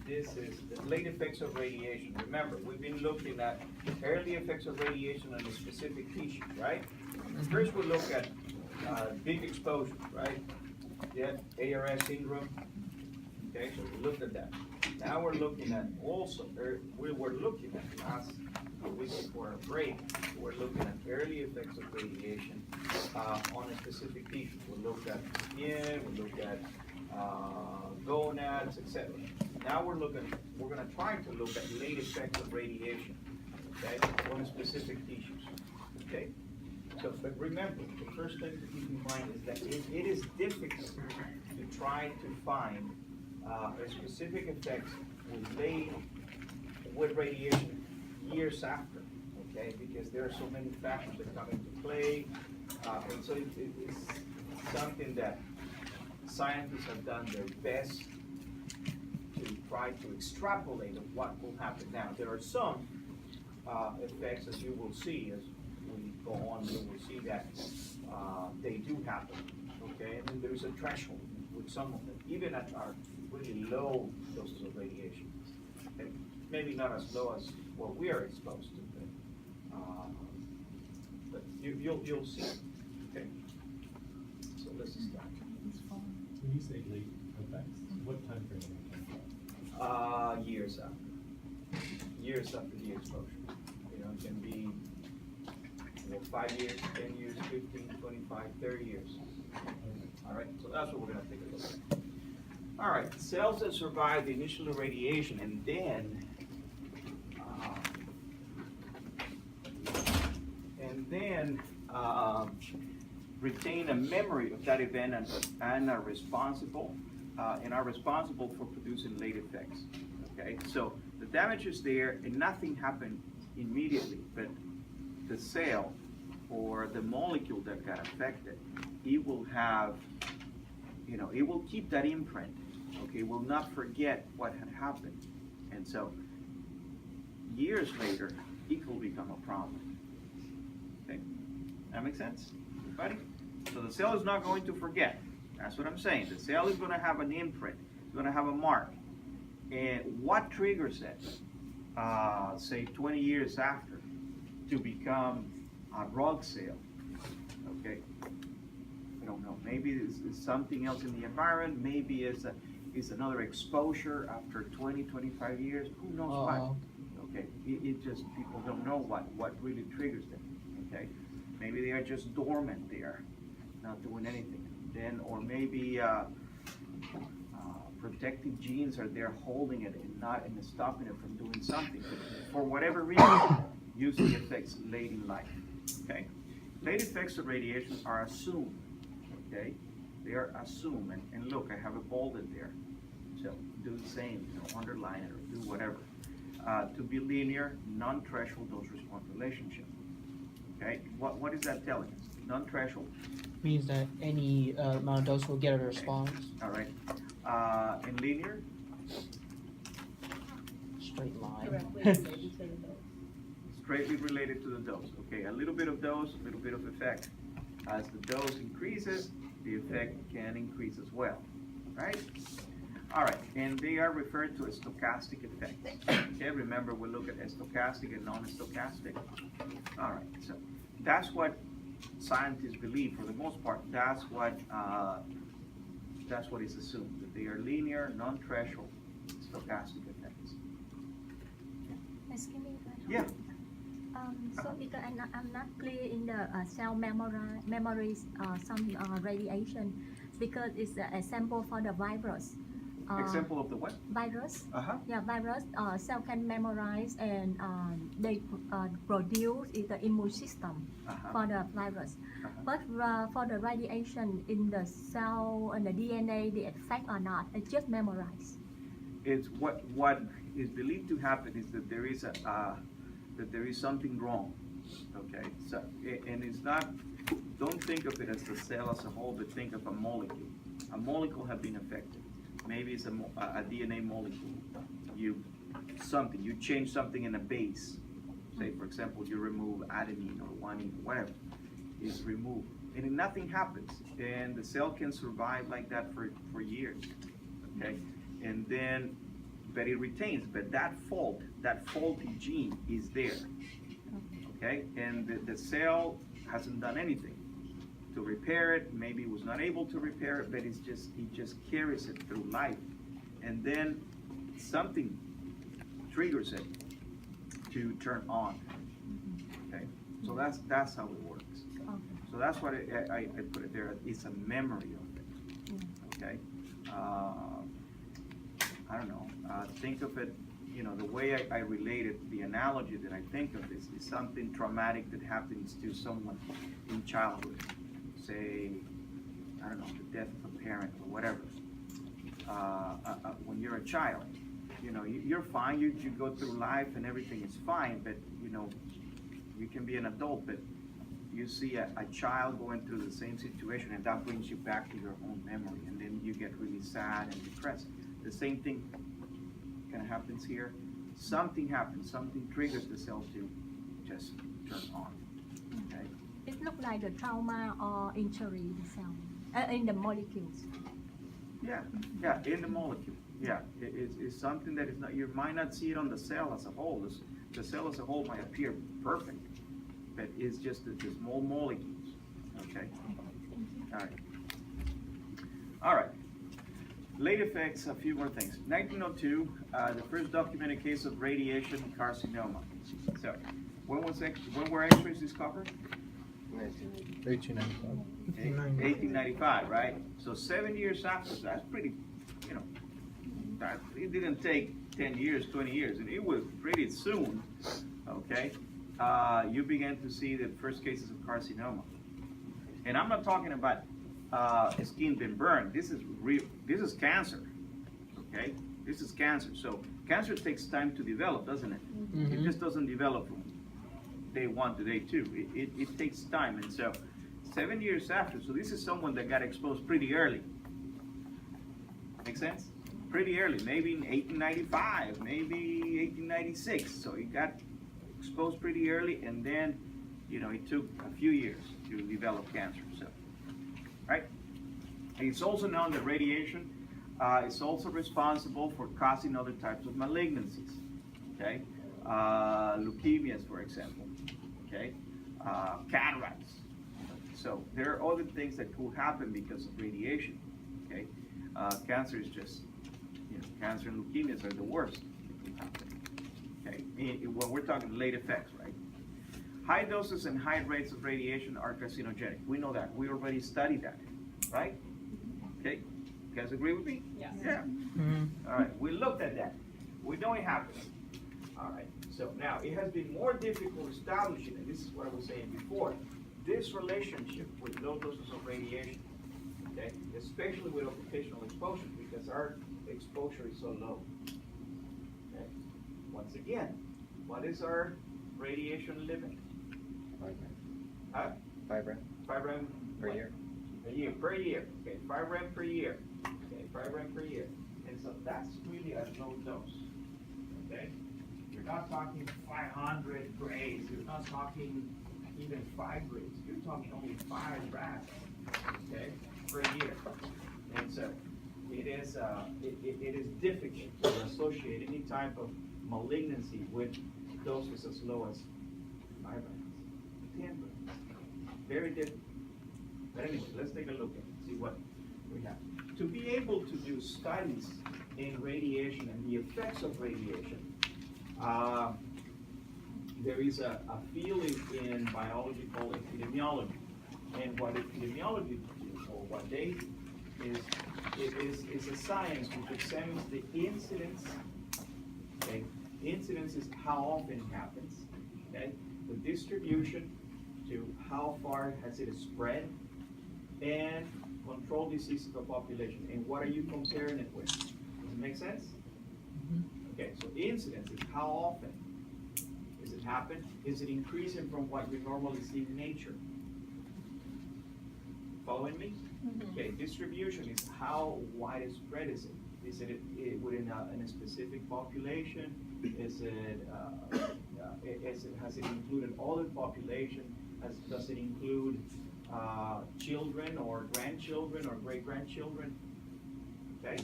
this is the late effects of radiation. Remember, we've been looking at early effects of radiation on a specific tissue, right? First, we look at big exposure, right? Yeah, ARS syndrome. Okay, so we looked at that. Now we're looking at also, we were looking at last week before our break, we're looking at early effects of radiation on a specific tissue. We looked at skin, we looked at gonads, etc. Now we're going to try to look at late effects of radiation, okay, on specific tissues, okay? So, but remember, the first thing to keep in mind is that it is difficult to try to find a specific effects with radiation years after, okay? Because there are so many factors that come into play, and so it's something that scientists have done their best to try to extrapolate of what will happen. Now, there are some effects, as you will see, as we go on, you will see that they do happen, okay? And then there's a threshold with some of them, even at our really low doses of radiation. Okay? Maybe not as low as what we are exposed to, but you'll see, okay? So let's start. When you say late effects, what time frame are you talking about? Years after. Years after the exposure. You know, it can be 5 years, 10 years, 15, 25, 30 years. All right, so that's what we're going to take a look at. All right, cells that survive the initial irradiation and then retain a memory of that event and are responsible for producing late effects. Okay, so the damage is there and nothing happened immediately, but the cell or the molecule that got affected, it will have, it will keep that imprint. Okay, will not forget what had happened, and so years later, it will become a problem. Okay, that makes sense, everybody? So the cell is not going to forget. That's what I'm saying. The cell is going to have an imprint. It's going to have a mark. And what triggers it, say 20 years after, to become a rug cell? Okay, I don't know. Maybe it's something else in the environment. Maybe it's another exposure after 20, 25 years. Who knows what? Okay, it just, people don't know what really triggers them. Okay, maybe they are just dormant there, not doing anything. Then, or maybe protective genes are there holding it and stopping it from doing something. For whatever reason, usually affects late in life. Okay, late effects of radiation are assumed. Okay, they are assumed. And look, I have it bolded there. So do the same, underline it or do whatever. To be linear, non-threshold dose-response relationship. Okay, what is that telling us? Non-threshold means that any amount of dose will get a response. All right. And linear? Straight line. Directly related to the dose. Straightly related to the dose. Okay, a little bit of dose, a little bit of effect. As the dose increases, the effect can increase as well. Right? All right, and they are referred to as stochastic effects. Okay, remember we look at stochastic and non-stochastic. All right, so that's what scientists believe for the most part. That's what is assumed, that they are linear, non-threshold, stochastic effects. Excuse me. Yeah. So because I'm not clear in the cell memories some radiation, because it's an example for the virus. Example of the what? Virus. Yeah, virus. Cell can memorize and they produce the immune system for the virus. But for the radiation in the cell and the DNA, the effect or not, it just memorize. It's what is believed to happen is that there is something wrong. Okay, so and it's not. Don't think of it as the cell as a whole, but think of a molecule. A molecule have been affected. Maybe it's a DNA molecule. You change something in a base. Say, for example, you remove adenine or guanine, whatever is removed, and nothing happens, and the cell can survive like that for years. Okay, and then but it retains. But that faulty gene is there, okay? And the cell hasn't done anything to repair it. Maybe it was not able to repair it, but it just carries it through life. And then something triggers it to turn on, okay? So that's how it works. So that's what I put it there. It's a memory of it, okay? I don't know, think of it, you know, the way I relate it, the analogy that I think of is something traumatic that happens to someone in childhood. Say, I don't know, the death of a parent or whatever. When you're a child, you know, you're fine, you go through life and everything is fine, but, you know, you can be an adult, but you see a child going through the same situation, and that brings you back to your own memory, and then you get really sad and depressed. The same thing kind of happens here. Something happens, something triggers the cell to just turn on, okay? It looks like the trauma or injury in the cell, in the molecules. Yeah, in the molecule. Yeah, it's something that is not, you might not see it on the cell as a whole. The cell as a whole might appear perfect, but it's just the small molecules, okay? All right. Late effects, a few more things. 1902, the first documented case of radiation carcinoma. So, when were X-rays discovered? 1895. 1895, right? So 7 years after, that's pretty, you know, it didn't take 10 years, 20 years, and it was pretty soon, okay? You began to see the first cases of carcinoma. And I'm not talking about skin being burned. This is real, this is cancer, okay? This is cancer. So cancer takes time to develop, doesn't it? Mm-hmm. It just doesn't develop from day one to day two. It takes time, and so 7 years after, so this is someone that got exposed pretty early. Make sense? Pretty early, maybe in 1895, maybe 1896. So he got exposed pretty early, and then, you know, it took a few years to develop cancer. So, right? And it's also known that radiation is also responsible for causing other types of malignancies. Okay, leukemias, for example. Okay, cataracts. So there are other things that could happen because of radiation. Okay, cancer is just, you know, cancer and leukemias are the worst that can happen. Okay, when we're talking late effects, right? High doses and high rates of radiation are carcinogenic. We know that. We already studied that, right? Okay, you guys agree with me? Yes. Yeah. Mm-hmm. All right, we looked at that. We know it happens. All right, so now it has been more difficult establishing, and this is what I was saying before, this relationship with low doses of radiation, okay, especially with occupational exposure, because our exposure is so low. Okay, once again, what is our radiation limit? 5 Huh? 5 rem 5 rem per what? year. Per year. Okay, 5 rem per year. Okay, 5 rem per year. And so that's really a low dose. Okay? You're not talking 500 grays. You're not talking even 5 grays. You're talking only 5 rats, okay, per year. And so it is difficult to associate any type of malignancy with doses as low as 5 rats. 10 rats. Very difficult. But anyway, let's take a look at it, see what we have. To be able to do studies in radiation and the effects of radiation, there is a field in biology called epidemiology. And what epidemiology is, or what they do, is a science which examines the incidence. Okay? Incidence is how often it happens. Okay? The distribution to how far has it spread, and control disease of the population. And what are you comparing it with? Does it make sense? Okay, so incidence is how often does it happen? Is it increasing from what you normally see in nature? Following me? Okay, distribution is how widespread is it? Is it within a specific population? Has it included all the population? Does it include children or grandchildren or great-grandchildren? Okay,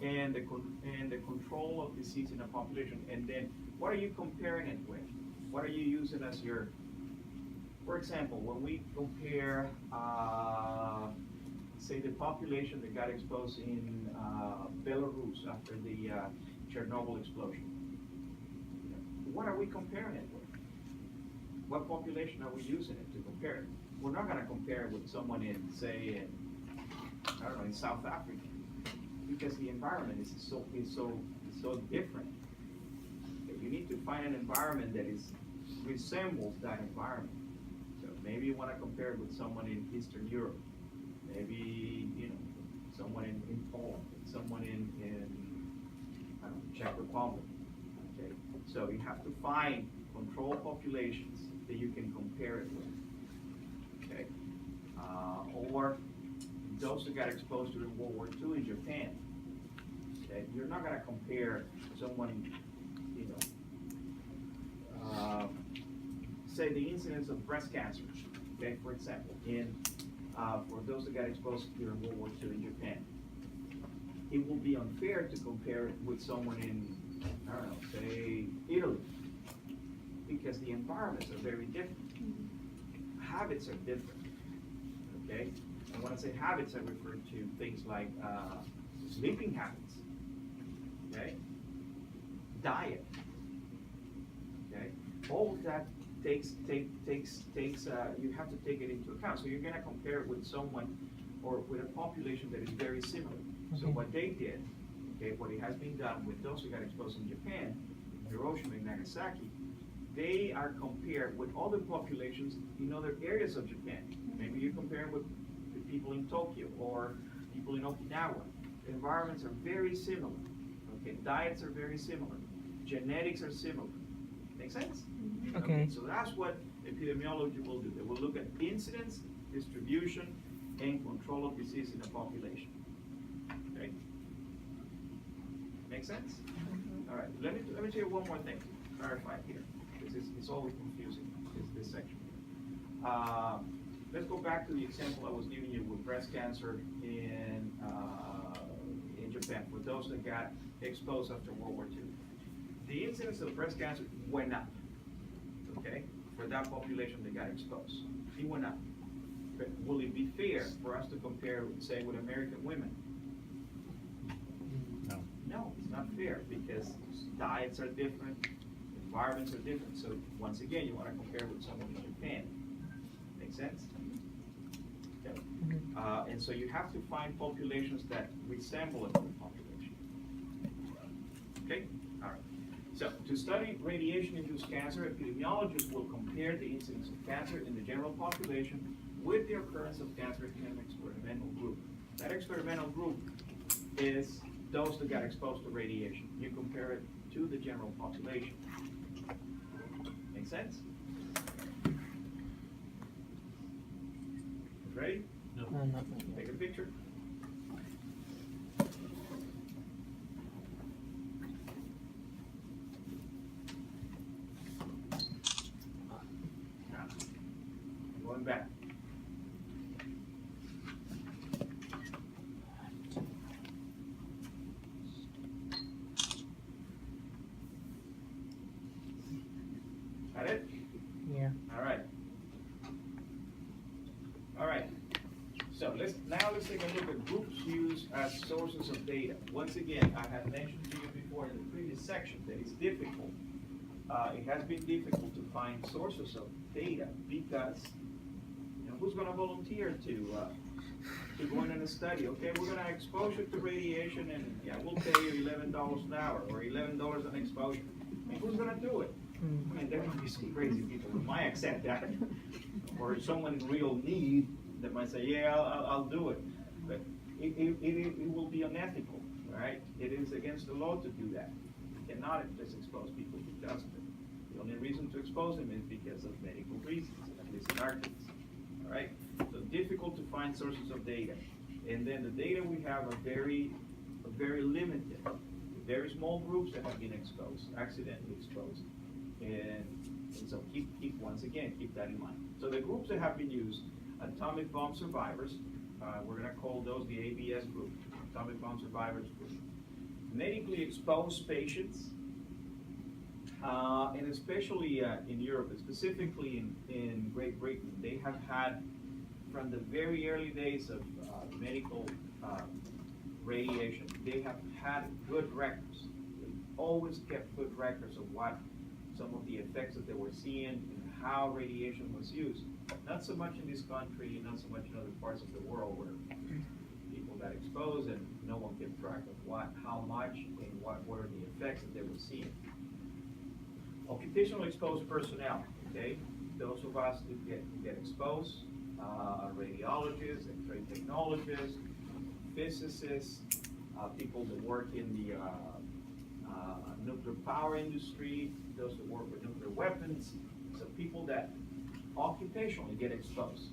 and the control of disease in a population. And then what are you comparing it with? What are you using as your, for example, when we compare, say, the population that got exposed in Belarus after the Chernobyl explosion, what are we comparing it with? What population are we using it to compare it? We're not going to compare it with someone in, say, I don't know, in South Africa, because the environment is so different. You need to find an environment that resembles that environment. So maybe you want to compare it with someone in Eastern Europe, maybe someone in Poland, someone in I don't know, Czech Republic. Okay, so you have to find control populations that you can compare it with. Okay, or those that got exposed during World War II in Japan. Okay, you're not going to compare someone, say the incidence of breast cancer, okay, for example, for those that got exposed during World War II in Japan. It will be unfair to compare it with someone in, I don't know, say Italy, because the environments are very different. Habits are different, okay? And when I say habits, I refer to things like sleeping habits, okay? Diet, okay? All of that takes you have to take it into account. So you're going to compare it with someone or with a population that is very similar. So what they did, okay, what it has been done with those who got exposed in Japan, Hiroshima and Nagasaki, they are compared with other populations in other areas of Japan. Maybe you compare with the people in Tokyo or people in Okinawa. The environments are very similar. Okay, diets are very similar. Genetics are similar. Make sense? Okay. So that's what epidemiology will do. They will look at incidence, distribution, and control of disease in the population. Okay? Make sense? All right. Let me tell you one more thing to clarify here, because it's always confusing, this section. Let's go back to the example I was giving you with breast cancer in Japan, for those that got exposed after World War II. The incidence of breast cancer went up, okay, for that population that got exposed. It went up. But will it be fair for us to compare, say, with American women? No. No, it's not fair, because diets are different, environments are different. So once again, you want to compare with someone in Japan. Make sense? Okay. And so you have to find populations that resemble another population. Okay? All right. So, to study radiation-induced cancer, epidemiologists will compare the incidence of cancer in the general population with the occurrence of cancer in an experimental group. That experimental group is those that got exposed to radiation. You compare it to the general population. Make sense? Ready? No. Take a picture. Going back. Got it? Yeah. All right. All right. So let's take a look at groups used as sources of data. Once again, I had mentioned to you before in the previous section that it's difficult. It has been difficult to find sources of data because who's going to volunteer to go in a study? Okay, we're going to expose you to radiation, and we'll pay you $11 an hour or $11 an exposure. I mean, who's going to do it? I mean, there might be some crazy people who might accept that, or someone in real need that might say, "Yeah, I'll do it," but it will be unethical, right? It is against the law to do that. You cannot just expose people because of it. The only reason to expose them is because of medical reasons, at least in our case. All right? So difficult to find sources of data. And then the data we have are very limited. Very small groups that have been exposed, accidentally exposed. And so keep once again, keep that in mind. So the groups that have been used, atomic bomb survivors, we're going to call those the ABS group, atomic bomb survivors group. medically exposed patients, and especially in Europe, and specifically in Great Britain, they have had, from the very early days of medical radiation, they have had good records. They always kept good records of what some of the effects that they were seeing and how radiation was used. Not so much in this country, not so much in other parts of the world where people got exposed and no one kept track of what, how much, and what were the effects that they were seeing. Occupational exposed personnel, okay? Those of us who get exposed, radiologists, X-ray technologists, physicists, people that work in the nuclear power industry, those that work with nuclear weapons, so people that occupationally get exposed,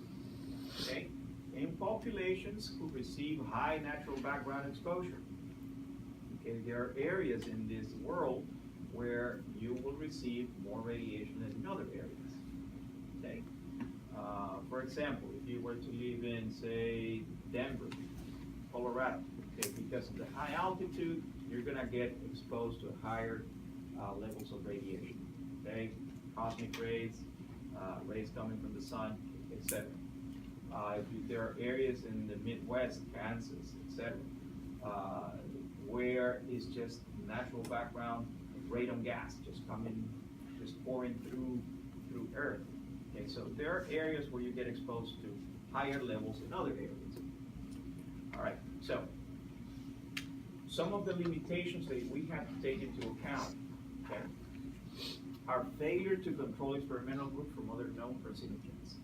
okay? In populations who receive high natural background exposure, okay, there are areas in this world where you will receive more radiation than in other areas, okay? For example, if you were to live in, say, Denver, Colorado, okay, because of the high altitude, you're gonna get exposed to higher levels of radiation, okay? Cosmic rays, rays coming from the sun, etc. There are areas in the Midwest, Kansas, etc., where it's just natural background radon gas just coming, just pouring through Earth. Okay, so there are areas where you get exposed to higher levels in other areas. All right, so some of the limitations that we have to take into account, okay, are failure to control experimental groups from other known carcinogens.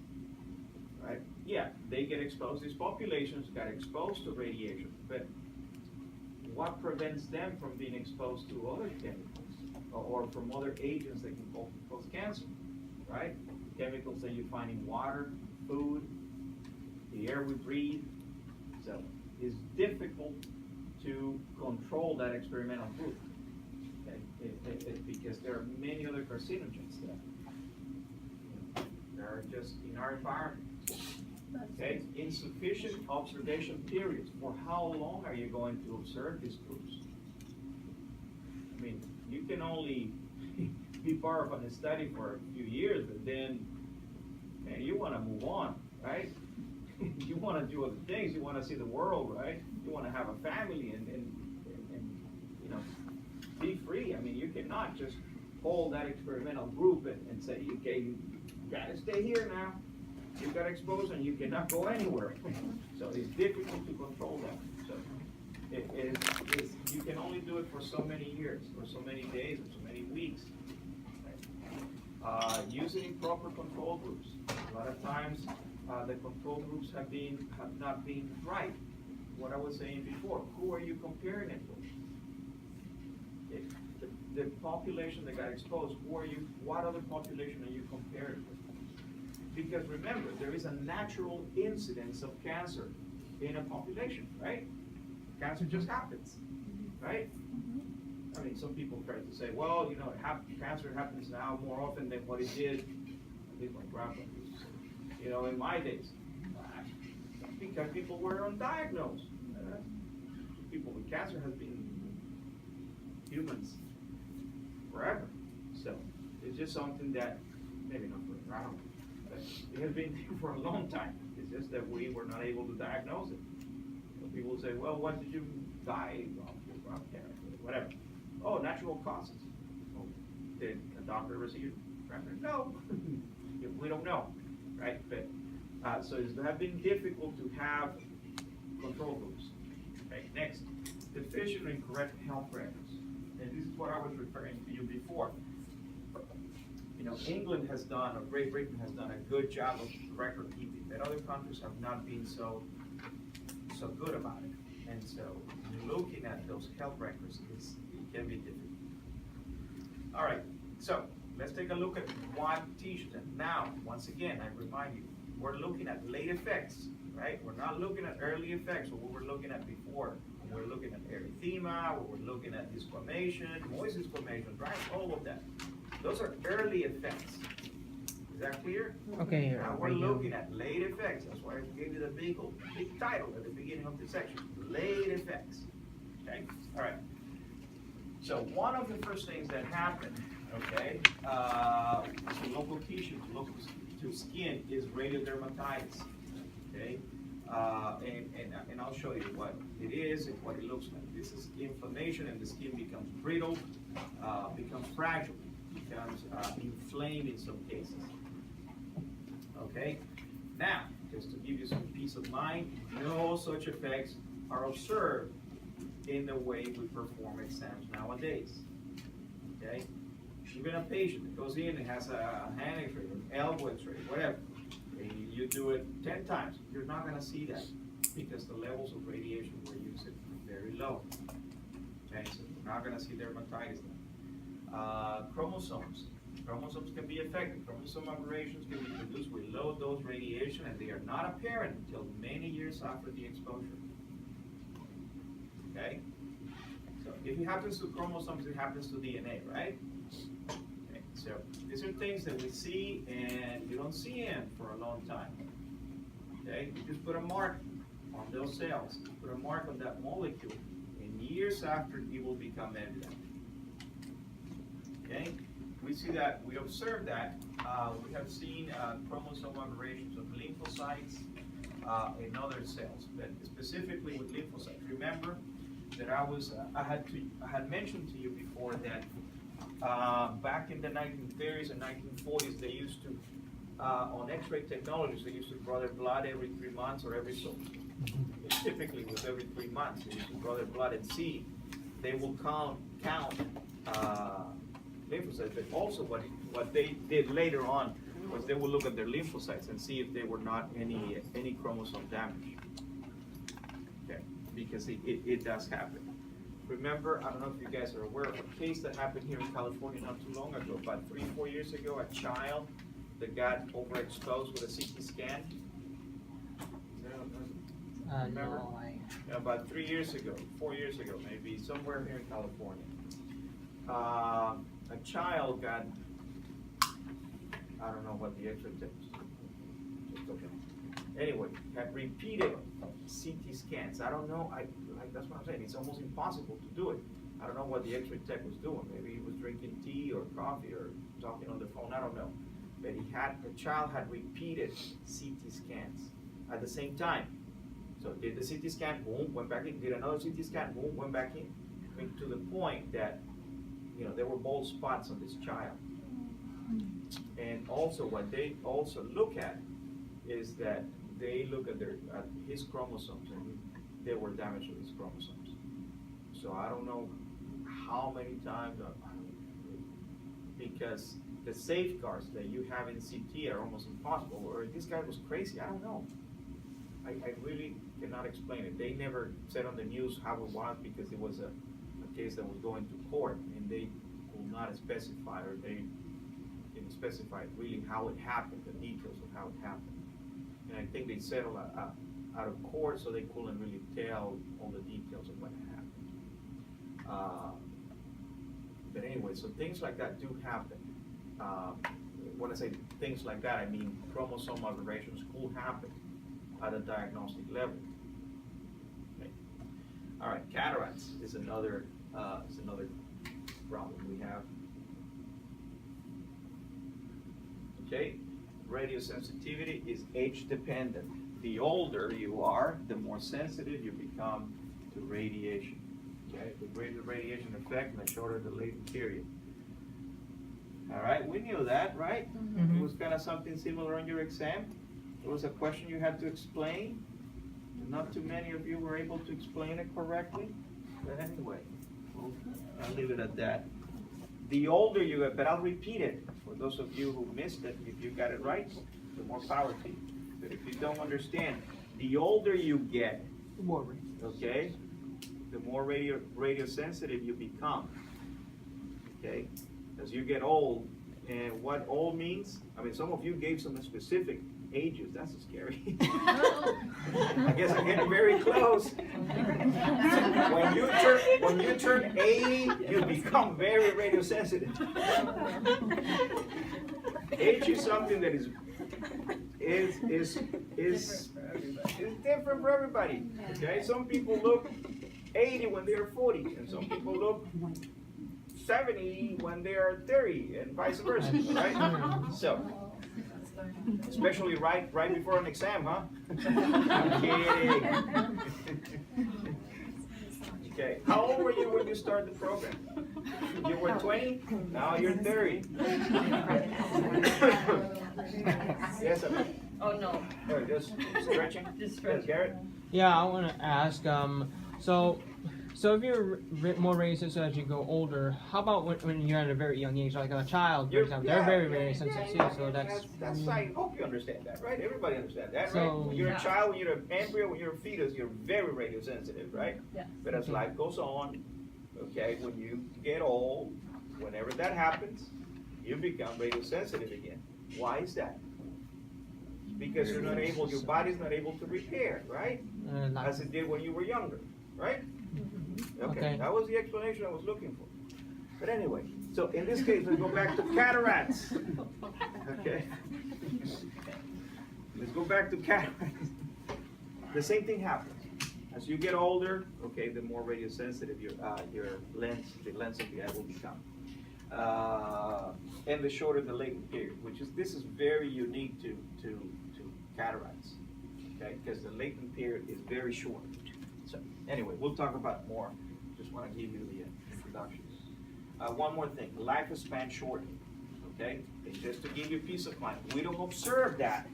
Right? Yeah, they get exposed, these populations got exposed to radiation, but what prevents them from being exposed to other chemicals or from other agents that can cause cancer, right? Chemicals that you find in water, food, the air we breathe. So it's difficult to control that experimental group, okay? Because there are many other carcinogens that are just in our environment. Okay, insufficient observation periods. For how long are you going to observe these groups? I mean, you can only be part of a study for a few years, but then, man, you want to move on, right? You want to do other things. You want to see the world, right? You want to have a family and you know, be free. I mean, you cannot just hold that experimental group and say, okay, you got to stay here now. You got exposed and you cannot go anywhere. So it's difficult to control that. So you can only do it for so many years, or so many days, or so many weeks. Using proper control groups. A lot of times the control groups have not been right. What I was saying before, who are you comparing it with? The population that got exposed, what other population are you comparing with? Because remember, there is a natural incidence of cancer in a population, right? Cancer just happens, right? I mean, some people try to say, well, you know, cancer happens now more often than what it did, at least my grandpa used to say, you know, in my days. Because people were undiagnosed. People with cancer have been humans forever. So it's just something that, maybe not forever, but it has been for a long time. It's just that we were not able to diagnose it. So people say, well, what did you die of? Whatever. Oh, natural causes. Well, did a doctor ever see you? No. We don't know, right? But so it has been difficult to have control groups. Okay, next, deficient or incorrect health records. And this is what I was referring to you before. You know, England has done, or Great Britain has done a good job of record keeping, but other countries have not been so good about it. And so looking at those health records it can be difficult. All right, so let's take a look at what tissues. And now, once again, I remind you, we're looking at late effects, right? We're not looking at early effects, or what we're looking at before. We're looking at erythema, we're looking at desquamation, moist desquamation, right? All of that. Those are early effects. Is that clear? Okay. Now we're looking at late effects. That's why I gave you the big title at the beginning of the section. Late effects. Okay? All right. So one of the first things that happen, okay, to local tissue, to skin is radiodermatitis, okay? And I'll show you what it is and what it looks like. This is inflammation, and the skin becomes brittle, becomes fragile, becomes inflamed in some cases. Okay? Now, just to give you some peace of mind, no such effects are observed in the way we perform exams nowadays. Okay? Even a patient that goes in and has a hand x-ray, an elbow x-ray, whatever, and you do it 10 times, you're not going to see that because the levels of radiation we're using are very low. Okay, so we're not going to see dermatitis then. Chromosomes can be affected. Chromosome aberrations can be produced with low dose radiation, and they are not apparent until many years after the exposure. Okay? So if it happens to chromosomes, it happens to DNA, right? Okay, so these are things that we see, and you don't see them for a long time. Okay? You just put a mark on those cells, put a mark on that molecule, and years after it will become evident. Okay? We see that, we observe that, we have seen chromosome aberrations of lymphocytes and other cells, but specifically with lymphocytes. Remember that I had mentioned to you before that back in the 1930s and 1940s, they used to, on X-ray technologies, they used to draw their blood every 3 months or every so. Typically, it was every 3 months. They used to draw their blood and see. They will count lymphocytes, but also what they did later on was they would look at their lymphocytes and see if there were not any chromosome damage. Okay, because it does happen. Remember, I don't know if you guys are aware of a case that happened here in California not too long ago, about 3-4 years ago, a child that got overexposed with a CT scan. Remember? No, Yeah, about 3 years ago, 4 years ago, maybe, somewhere here in California. A child got, I don't know what the X-ray test was. Just okay. Anyway, had repeated CT scans. I don't know, that's what I'm saying, it's almost impossible to do it. I don't know what the X-ray tech was doing. Maybe he was drinking tea or coffee or talking on the phone, I don't know. But the child had repeated CT scans at the same time. So did the CT scan, boom, went back in, did another CT scan, boom, went back in. I mean, to the point that, there were bald spots on this child. And also what they also look at is that they look at his chromosomes, and there were damage to his chromosomes. So I don't know how many times, because the safeguards that you have in CT are almost impossible, or this guy was crazy, I don't know. I really cannot explain it. They never said on the news how it was because it was a case that was going to court, and they could not specify, or they didn't specify really how it happened, the details of how it happened. And I think they settled out of court, so they couldn't really tell all the details of what happened. But anyway, so things like that do happen. When I say things like that, I mean chromosome aberrations could happen at a diagnostic level. Okay. All right, cataracts is another problem we have. Okay, radiosensitivity is age dependent. The older you are, the more sensitive you become to radiation. Okay, the greater the radiation effect, and the shorter the latent period. All right, we knew that, right? Mm-hmm. It was kind of something similar on your exam. It was a question you had to explain. Not too many of you were able to explain it correctly. But anyway, I'll leave it at that. The older you get, but I'll repeat it for those of you who missed it. If you got it right, the more power to you. But if you don't understand, the older you get, okay, the more radiosensitive you become. Okay, as you get old, and what old means? I mean, some of you gave some specific ages. That's scary. I guess I'm getting very close. When you turn 80, you become very radiosensitive. Age is something that is different for everybody. Okay, some people look 80 when they're 40, and some people look 70 when they are 30, and vice versa, right? So, especially right before an exam, huh? I'm kidding. Okay, how old were you when you started the program? You were 20, now you're 30. Yes, sir. Oh, no. Oh, just stretching? Just stretching. Yes, Garrett? Yeah, I want to ask. So if you're more radio sensitive as you go older, how about when you're at a very young age, like a child, for example? They're very sensitive too. So that's. I hope you understand that, right? Everybody understands that, So- right? When you're a child, when you're an embryo, when you're a fetus, you're very radio sensitive, right? Yeah. But as life goes on, okay, when you get old, whenever that happens, you become radio sensitive again. Why is that? Because you're not able, your body's not able to repair, right? As it did when you were younger, right? Okay, that was the explanation I was looking for. But anyway, so in this case, let's go back to cataracts. Okay. Let's go back to cataracts. The same thing happens. As you get older, okay, the more radio sensitive your lens, the lens of the eye will become. And the shorter the latent period, this is very unique to cataracts, okay, because the latent period is very short. So anyway, we'll talk about more. Just want to give you the introduction. One more thing, lifespan shortening, okay? And just to give you peace of mind, we don't observe that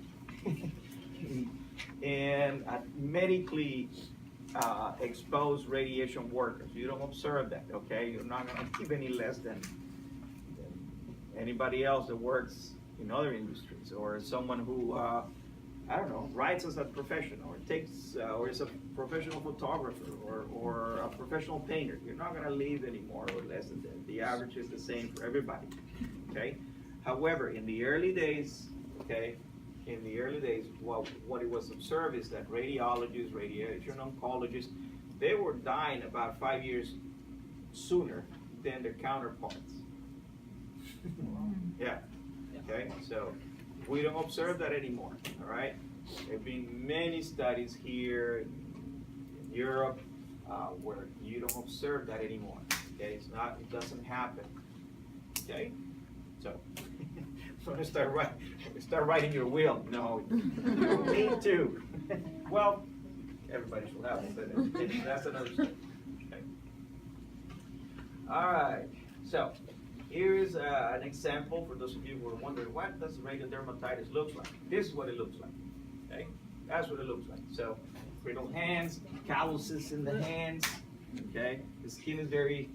in medically exposed radiation workers. You don't observe that, okay? You're not going to keep any less than anybody else that works in other industries, or someone who I don't know, writes as a professional, or takes, or is a professional photographer, or a professional painter. You're not going to leave any more or less than that. The average is the same for everybody. Okay. However, in the early days, okay, what it was observed is that radiologists, radiation oncologists, they were dying about 5 years sooner than their counterparts. Yeah. Okay. So we don't observe that anymore, all right? There have been many studies here in Europe where you don't observe that anymore, okay? It doesn't happen, okay? So, I'm gonna start writing your will. No, you don't need to. Well, everybody should have it, but that's another story, okay? All right, so. Here is an example for those of you who are wondering, what does radiodermatitis look like? This is what it looks like, okay? That's what it looks like. So, brittle hands, calluses in the hands, okay? The skin is very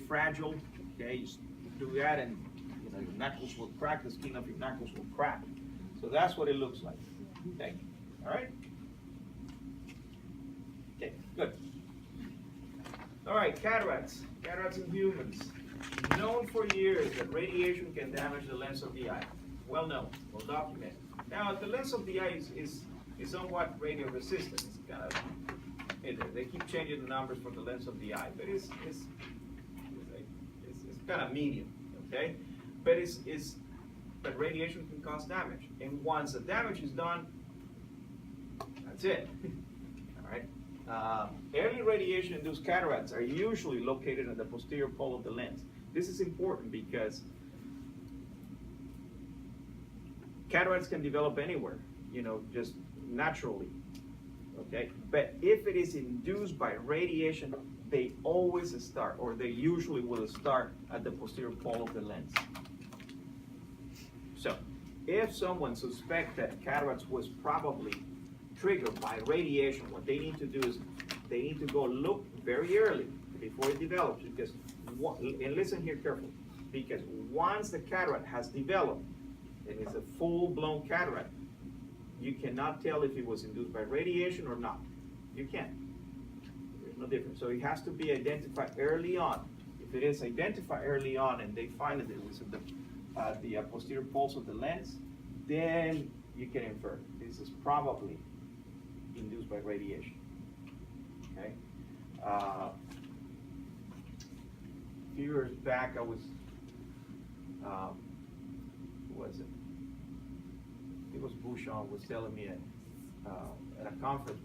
fragile, okay? You just do that and your knuckles will crack, the skin of your knuckles will crack. So that's what it looks like, okay? All right? Okay, good. All right, cataracts in humans. Known for years that radiation can damage the lens of the eye. Well known, well documented. Now, the lens of the eye is somewhat radio resistant. It's kind of, they keep changing the numbers for the lens of the eye, but it's kind of medium, okay? But radiation can cause damage, and once the damage is done, that's it. All right. Early radiation-induced cataracts are usually located in the posterior pole of the lens. This is important because cataracts can develop anywhere, just naturally, okay? But if it is induced by radiation, they always start, or they usually will start at the posterior pole of the lens. So, if someone suspects that cataracts was probably triggered by radiation, what they need to do is they need to go look very early before it develops, because, and listen here carefully, because once the cataract has developed and it's a full-blown cataract, you cannot tell if it was induced by radiation or not. You can't. There's no difference. So it has to be identified early on. If it is identified early on and they find that it was at the posterior poles of the lens, then you can infer this is probably induced by radiation. Okay. A few years back, I was, who was it? It was Bouchon was telling me at a conference,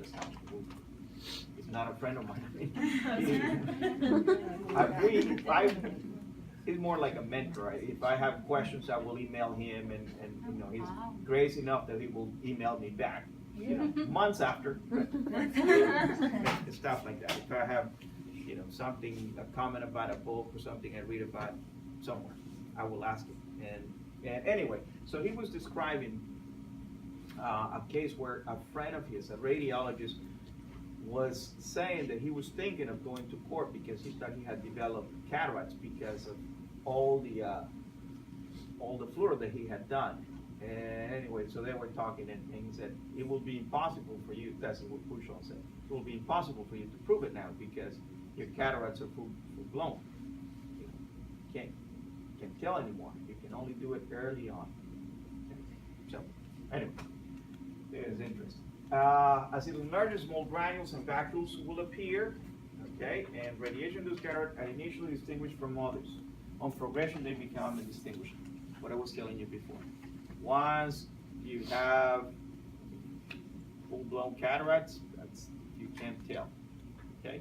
it's not a friend of mine. He's more like a mentor. If I have questions, I will email him, and you know, he's gracious enough that he will email me back. You know, months after, stuff like that. If I have, you know, something, a comment about a book or something I read about somewhere, I will ask him. And anyway, so he was describing a case where a friend of his, a radiologist, was saying that he was thinking of going to court because he thought he had developed cataracts because of all the fluoride that he had done. And anyway, so they were talking, and he said, it will be impossible for you, that's what Bouchon said, it will be impossible for you to prove it now because your cataracts are full blown. You know, can't tell anymore. You can only do it early on. So, anyway, it is interesting. As it emerges, small granules and vacuoles will appear, okay, and radiation-induced cataracts are initially distinguished from others. On progression, they become indistinguishable, what I was telling you before. Once you have full-blown cataracts, you can't tell, okay?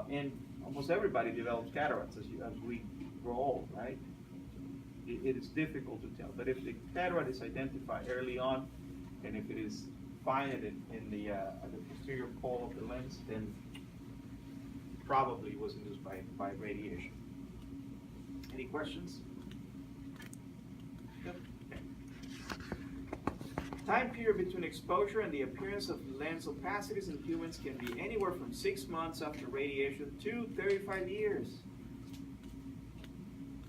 And almost everybody develops cataracts as we grow old, right? It is difficult to tell, but if the cataract is identified early on, and if it is found in the posterior pole of the lens, then probably it was induced by radiation. Any questions? Yep. Okay. Time period between exposure and the appearance of lens opacities in humans can be anywhere from 6 months after radiation to 35 years.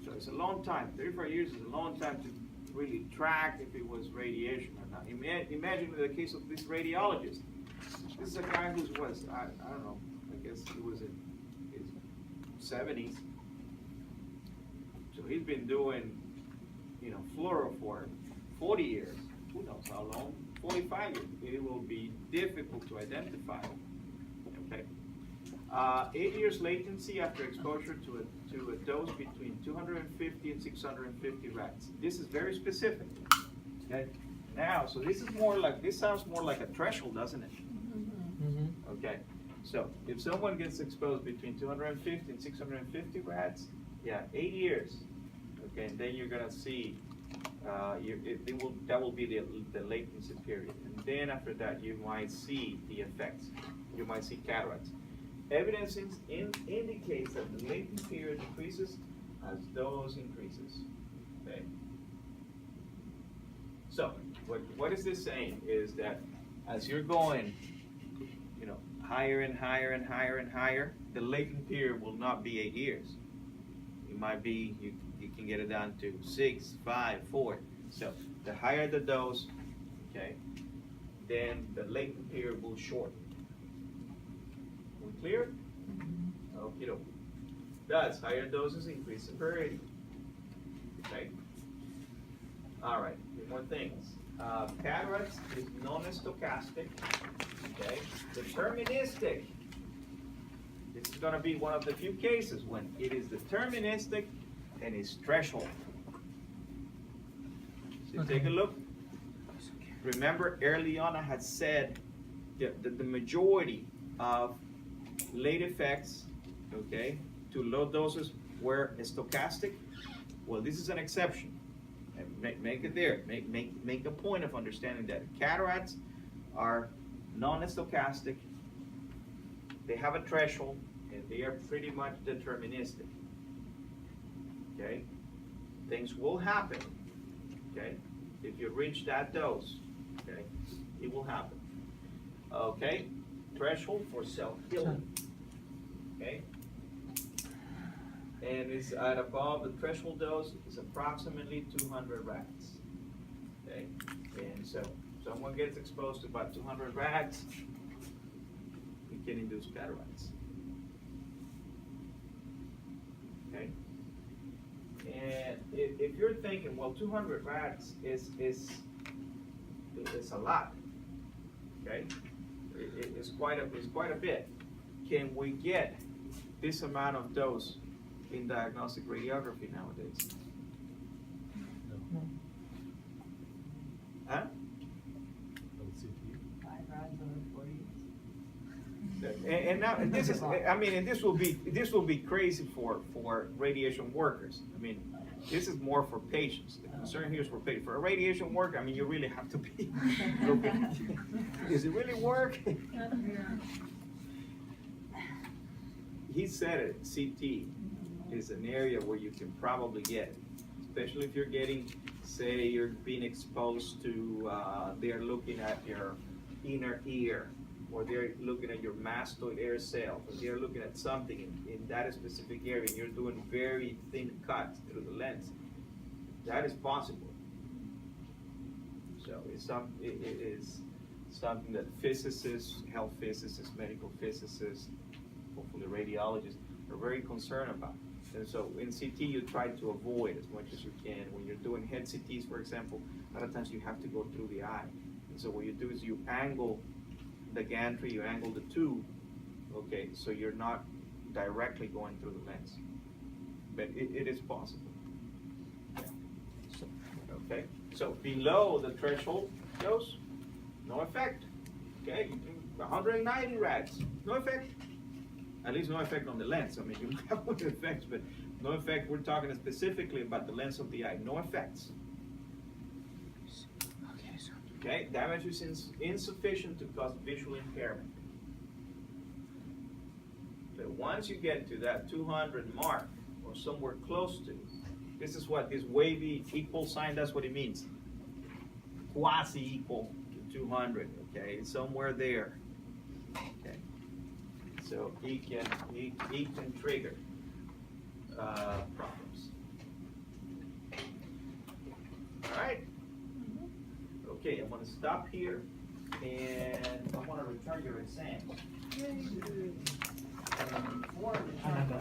So it's a long time. 35 years is a long time to really track if it was radiation or not. Imagine the case of this radiologist. This is a guy who was, I don't know, I guess he was in his 70s. So he's been doing, you know, fluoro for 40 years. Who knows how long? 45 years. It will be difficult to identify. Okay. 8 years latency after exposure to a dose between 250 and 650 rads. This is very specific. Okay. Now, so this sounds more like a threshold, doesn't it? Mm-hmm. Okay. So if someone gets exposed between 250 and 650 rads, yeah, 8 years. Okay, and then you're gonna see that will be the latency period, and then after that you might see the effects. You might see cataracts. Evidence indicates that the latent period decreases as dose increases. Okay. So what is this saying is that as you're going, you know, higher and higher and higher and higher, the latent period will not be 8 years. It might be you can get it down to 6, 5, 4. So the higher the dose, okay, then the latent period will shorten. We clear? Okay. Thus, higher doses increase severity. Okay. All right. A few more things. Cataracts is non-stochastic. Okay. Deterministic. This is going to be one of the few cases when it is deterministic and is threshold. So take a look. Remember early on I had said that the majority of late effects, okay, to low doses were stochastic. Well, this is an exception. And make it there. Make a point of understanding that cataracts are non-stochastic. They have a threshold, and they are pretty much deterministic. Okay, things will happen. Okay, if you reach that dose, okay, it will happen. Okay, threshold for self-healing. Okay, and it's at above the threshold dose is approximately 200 rads. Okay, and so someone gets exposed to about 200 rads, we can induce cataracts. Okay. And if you're thinking, well, 200 rads is a lot, okay? It's quite a bit. Can we get this amount of dose in diagnostic radiography nowadays? No. Huh? LCT. 5 rods over 40. And now, and this is, I mean, and this will be crazy for radiation workers. I mean, this is more for patients. The concern here is for patients. For a radiation worker, I mean, you really have to be looking. Does it really work? He said it, CT is an area where you can probably get it, especially if you're getting, say, you're being exposed to, they're looking at your inner ear, or they're looking at your mastoid air cells, or they're looking at something in that specific area, and you're doing very thin cuts through the lens. That is possible. So it is something that physicists, health physicists, medical physicists, hopefully radiologists, are very concerned about. And so in CT, you try to avoid as much as you can. When you're doing head CTs, for example, a lot of times you have to go through the eye. And so what you do is you angle the gantry, you angle the tube, okay, so you're not directly going through the lens. But it is possible. Okay, so below the threshold dose, no effect. Okay, you do 190 rads, no effect. At least no effect on the lens. I mean, you have other effects, but no effect. We're talking specifically about the lens of the eye. No effects. Okay, damage is insufficient to cause visual impairment. But once you get to that 200 mark, or somewhere close to, this is what this wavy equal sign, that's what it means. Quasi equal to 200, okay? It's somewhere there. Okay. So he can trigger problems. All right. Okay, I'm going to stop here, and I want to return your exam.